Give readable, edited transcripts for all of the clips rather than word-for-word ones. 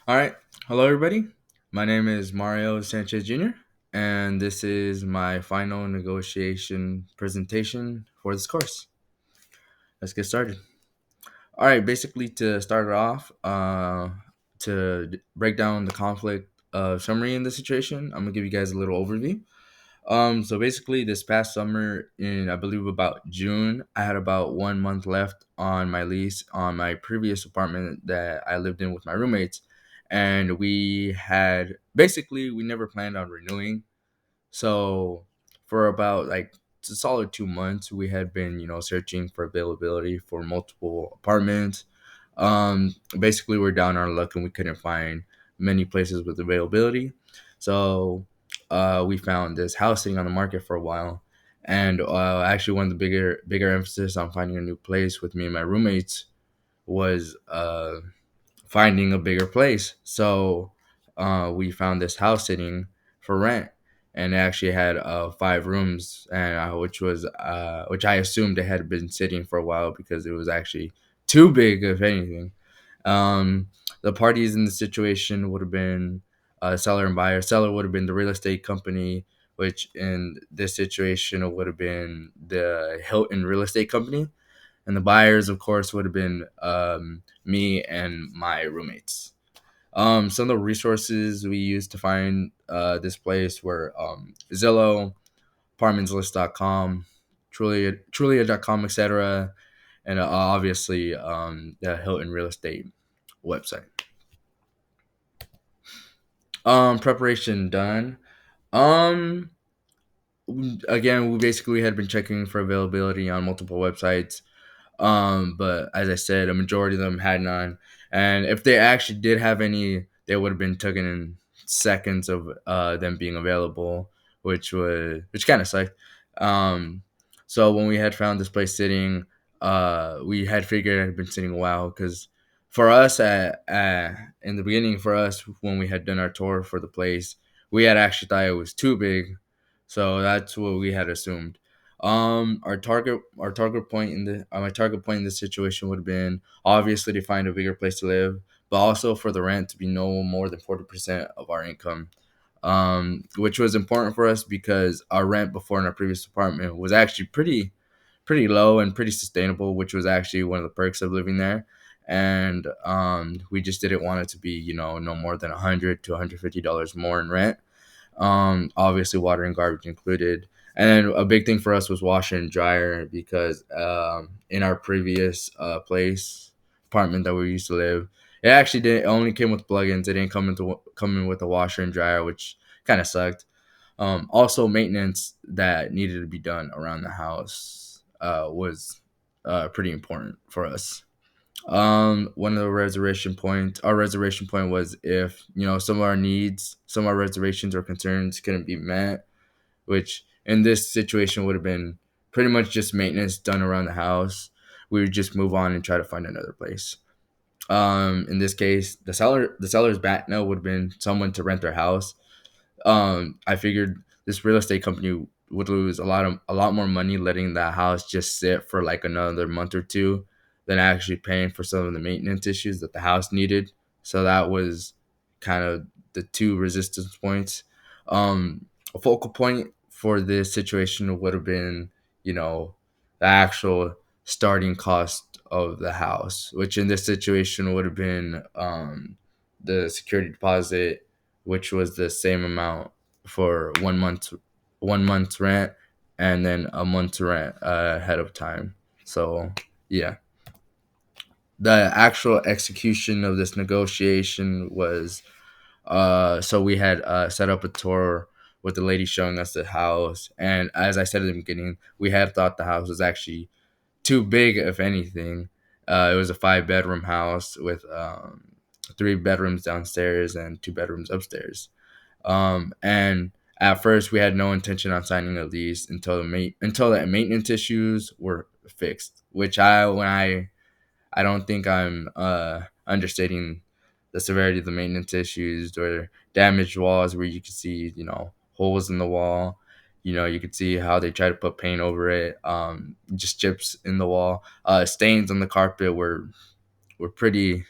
All right. Hello, everybody. My name is Mario Sanchez Jr., and this is my final negotiation presentation for this course. Let's get started. All right. Basically, to start it off, break down the conflict summary in the situation, I'm going to give you guys a little overview. So basically, this past summer, in I believe about June, I had about 1 month left on my lease on my previous apartment that I lived in with my roommates, and we never planned on renewing. So for about like a solid 2 months, we had been searching for availability for multiple apartments. Basically, we're down on our luck and we couldn't find many places with availability. So we found this house sitting on the market for a while, and actually one of the bigger emphasis on finding a new place with me and my roommates was finding a bigger place. So we found this house sitting for rent, and it actually had 5 rooms, and which I assumed it had been sitting for a while because it was actually too big, if anything. Um, the parties in the situation would have been seller and buyer. Seller would have been the real estate company, which in this situation would have been the Hilton Real Estate Company, and the buyers, of course, would have been me and my roommates. Some of the resources we used to find this place were Zillow, apartmentslist.com, Trulia.com, etc., and obviously the Hilton Real Estate website. Preparation done. Um, Again, we had been checking for availability on multiple websites. But as I said, a majority of them had none. And if they actually did have any, they would have been taken in seconds of them being available, which kind of sucked. Um, so when we had found this place sitting, we had figured it had been sitting a while because for us in the beginning, for us when we had done our tour for the place, we had actually thought it was too big, so that's what we had assumed. Our target point in the my target point in this situation would have been obviously to find a bigger place to live, but also for the rent to be no more than 40% of our income. Which was important for us because our rent before in our previous apartment was actually pretty low and pretty sustainable, which was actually one of the perks of living there. And we just didn't want it to be no more than $100 to $150 more in rent, obviously water and garbage included. And then a big thing for us was washer and dryer because in our previous place apartment that we used to live, it actually did it only came with plugins. It didn't come in with a washer and dryer, which kind of sucked. Also, maintenance that needed to be done around the house was pretty important for us. One of the our reservation point was if some of our needs, some of our reservations or concerns couldn't be met, which in this situation would have been pretty much just maintenance done around the house. We would just move on and try to find another place. In this case, the seller's back no would have been someone to rent their house. I figured this real estate company would lose a lot more money letting that house just sit for like another month or two than actually paying for some of the maintenance issues that the house needed. So that was kind of the two resistance points. A focal point for this situation would have been, the actual starting cost of the house, which in this situation would have been the security deposit, which was the same amount for 1 month's rent, and then a month's rent ahead of time. So yeah, the actual execution of this negotiation was so we had set up a tour with the lady showing us the house, and as I said at the beginning, we had thought the house was actually too big, if anything. It was a 5 bedroom house with 3 bedrooms downstairs and 2 bedrooms upstairs. And at first, we had no intention on signing a lease until the maintenance issues were fixed. Which I don't think I'm understating the severity of the maintenance issues or damaged walls where you can see holes in the wall. You could see how they try to put paint over it. Just chips in the wall. Stains on the carpet were pretty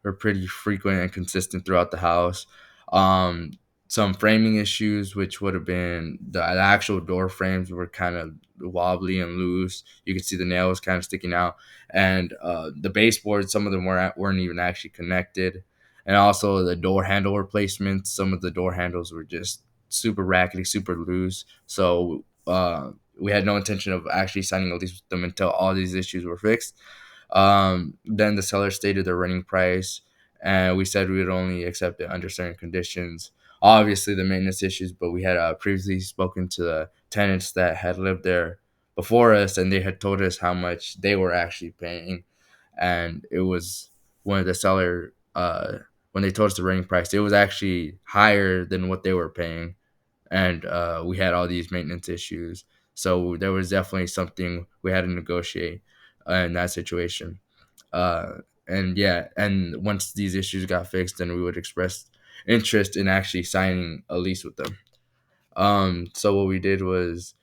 were pretty frequent and consistent throughout the house. Um, some framing issues, which would have been the actual door frames were kind of wobbly and loose. You could see the nails kind of sticking out, and the baseboards, some of them weren't even actually connected, and also the door handle replacements. Some of the door handles were just super rackety, super loose. So we had no intention of actually signing a lease with them until all these issues were fixed. Then the seller stated their running price, and we said we would only accept it under certain conditions. Obviously, the maintenance issues, but we had previously spoken to the tenants that had lived there before us, and they had told us how much they were actually paying, and it was when the seller when they told us the running price, it was actually higher than what they were paying, and we had all these maintenance issues. So there was definitely something we had to negotiate in that situation. Uh, and yeah, and once these issues got fixed, then we would express interest in actually signing a lease with them. So what we did was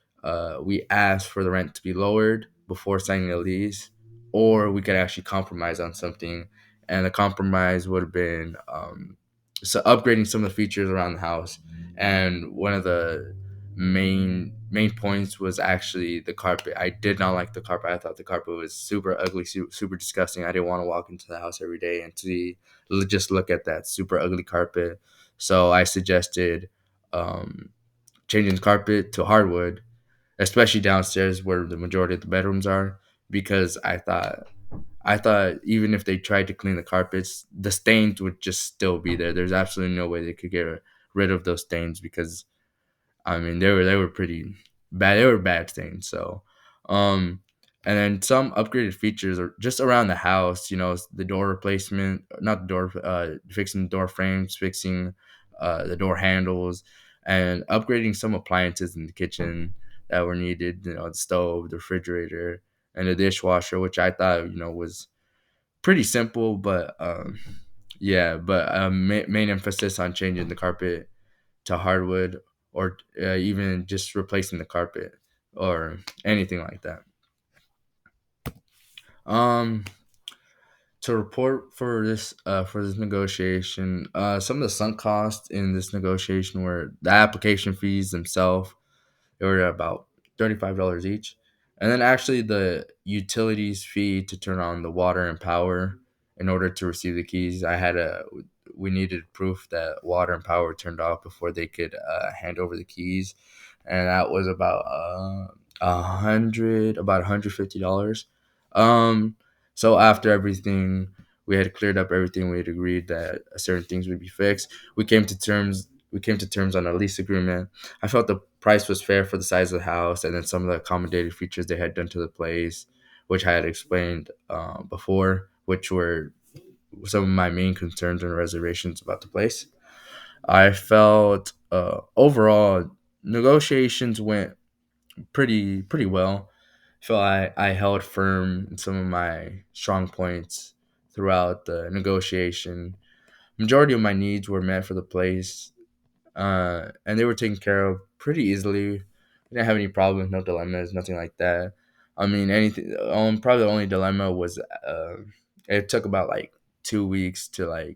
we asked for the rent to be lowered before signing a lease, or we could actually compromise on something. And the compromise would have been so upgrading some of the features around the house. And one of the main points was actually the carpet. I did not like the carpet. I thought the carpet was super ugly, super disgusting. I didn't want to walk into the house every day and see just look at that super ugly carpet. So I suggested um, changing the carpet to hardwood, especially downstairs where the majority of the bedrooms are, because I thought even if they tried to clean the carpets, the stains would just still be there. There's absolutely no way they could get rid of those stains because I mean, they were pretty bad. They were bad things. So, um, and then some upgraded features are just around the house. You know, the door replacement, not the door, fixing door frames, fixing the door handles, and upgrading some appliances in the kitchen that were needed. You know, the stove, the refrigerator, and the dishwasher, which I thought was pretty simple, but yeah, but main emphasis on changing the carpet to hardwood or even just replacing the carpet or anything like that. Um, to report for this negotiation, some of the sunk costs in this negotiation were the application fees themselves. They were about $35 each, and then actually the utilities fee to turn on the water and power in order to receive the keys. We needed proof that water and power were turned off before they could hand over the keys, and that was about $150. Um, so after everything, we had cleared up everything. We had agreed that certain things would be fixed. We came to terms. We came to terms on a lease agreement. I felt the price was fair for the size of the house, and then some of the accommodated features they had done to the place, which I had explained before, which were some of my main concerns and reservations about the place. I felt overall negotiations went pretty well. I feel I held firm in some of my strong points throughout the negotiation. Majority of my needs were met for the place, and they were taken care of pretty easily. I didn't have any problems, no dilemmas, nothing like that. I mean, anything. Probably the only dilemma was it took about like 2 weeks to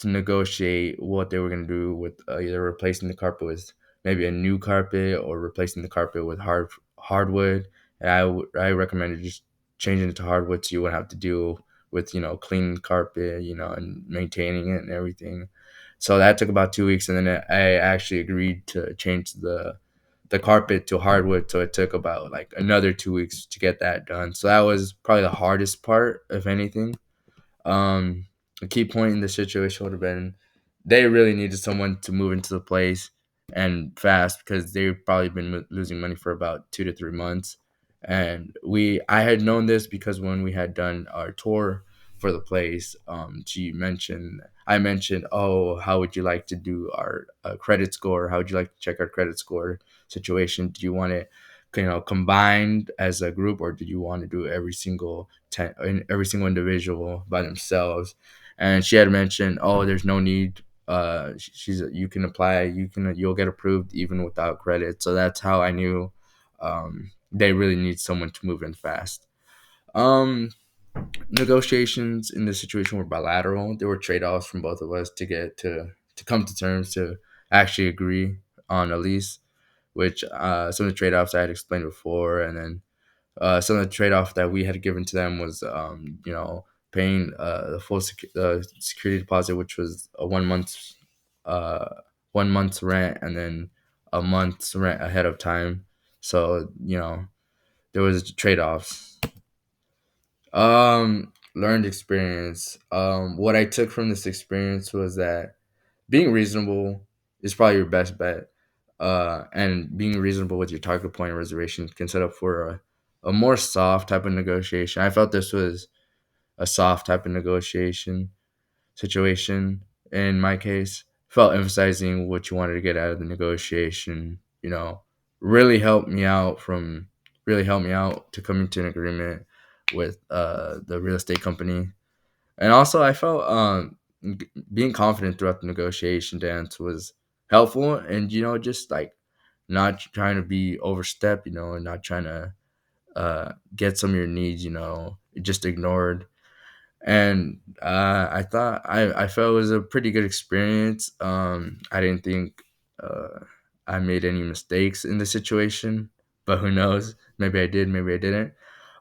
negotiate what they were gonna do with either replacing the carpet with maybe a new carpet or replacing the carpet with hardwood. And I recommended just changing it to hardwood so you wouldn't have to deal with cleaning carpet, and maintaining it and everything. So that took about 2 weeks, and then I actually agreed to change the carpet to hardwood. So it took about like another 2 weeks to get that done. So that was probably the hardest part, if anything. A key point in the situation would have been they really needed someone to move into the place and fast because they've probably been losing money for about 2 to 3 months. And I had known this because when we had done our tour for the place, I mentioned, oh, how would you like to do our credit score? How would you like to check our credit score situation? Do you want it, combined as a group, or do you want to do every single individual by themselves? And she had mentioned, oh, there's no need. You can apply, you'll get approved even without credit. So that's how I knew they really need someone to move in fast. Um, Negotiations in this situation were bilateral. There were trade offs from both of us to get to come to terms to actually agree on a lease, which some of the trade offs I had explained before, and then some of the trade off that we had given to them was paying the full security deposit, which was a 1 month 1 month's rent, and then a month's rent ahead of time. So there was trade offs. Learned experience. What I took from this experience was that being reasonable is probably your best bet. And being reasonable with your target point reservation can set up for a more soft type of negotiation. I felt this was a soft type of negotiation situation in my case. Felt emphasizing what you wanted to get out of the negotiation, really helped me out from really helped me out to coming to an agreement with the real estate company. And also I felt being confident throughout the negotiation dance was helpful, and just like not trying to be overstep, and not trying to get some of your needs, just ignored. And I felt it was a pretty good experience. I didn't think I made any mistakes in the situation, but who knows? Maybe I did, maybe I didn't.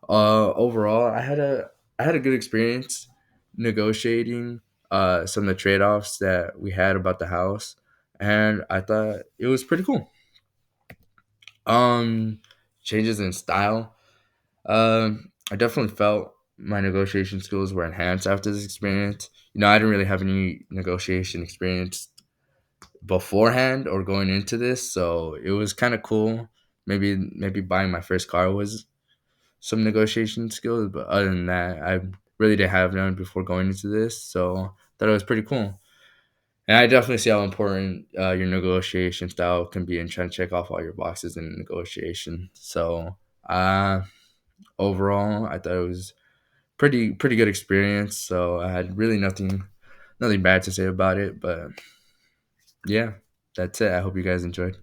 Overall, I had a good experience negotiating some of the trade offs that we had about the house, and I thought it was pretty cool. Um, Changes in style. I definitely felt my negotiation skills were enhanced after this experience. I didn't really have any negotiation experience beforehand or going into this, so it was kind of cool. Maybe buying my first car was some negotiation skills, but other than that, I really didn't have none before going into this, so thought it was pretty cool. And I definitely see how important your negotiation style can be in trying to check off all your boxes in negotiation. So, uh, overall, I thought it was pretty good experience. So I had really nothing bad to say about it. But yeah, that's it. I hope you guys enjoyed.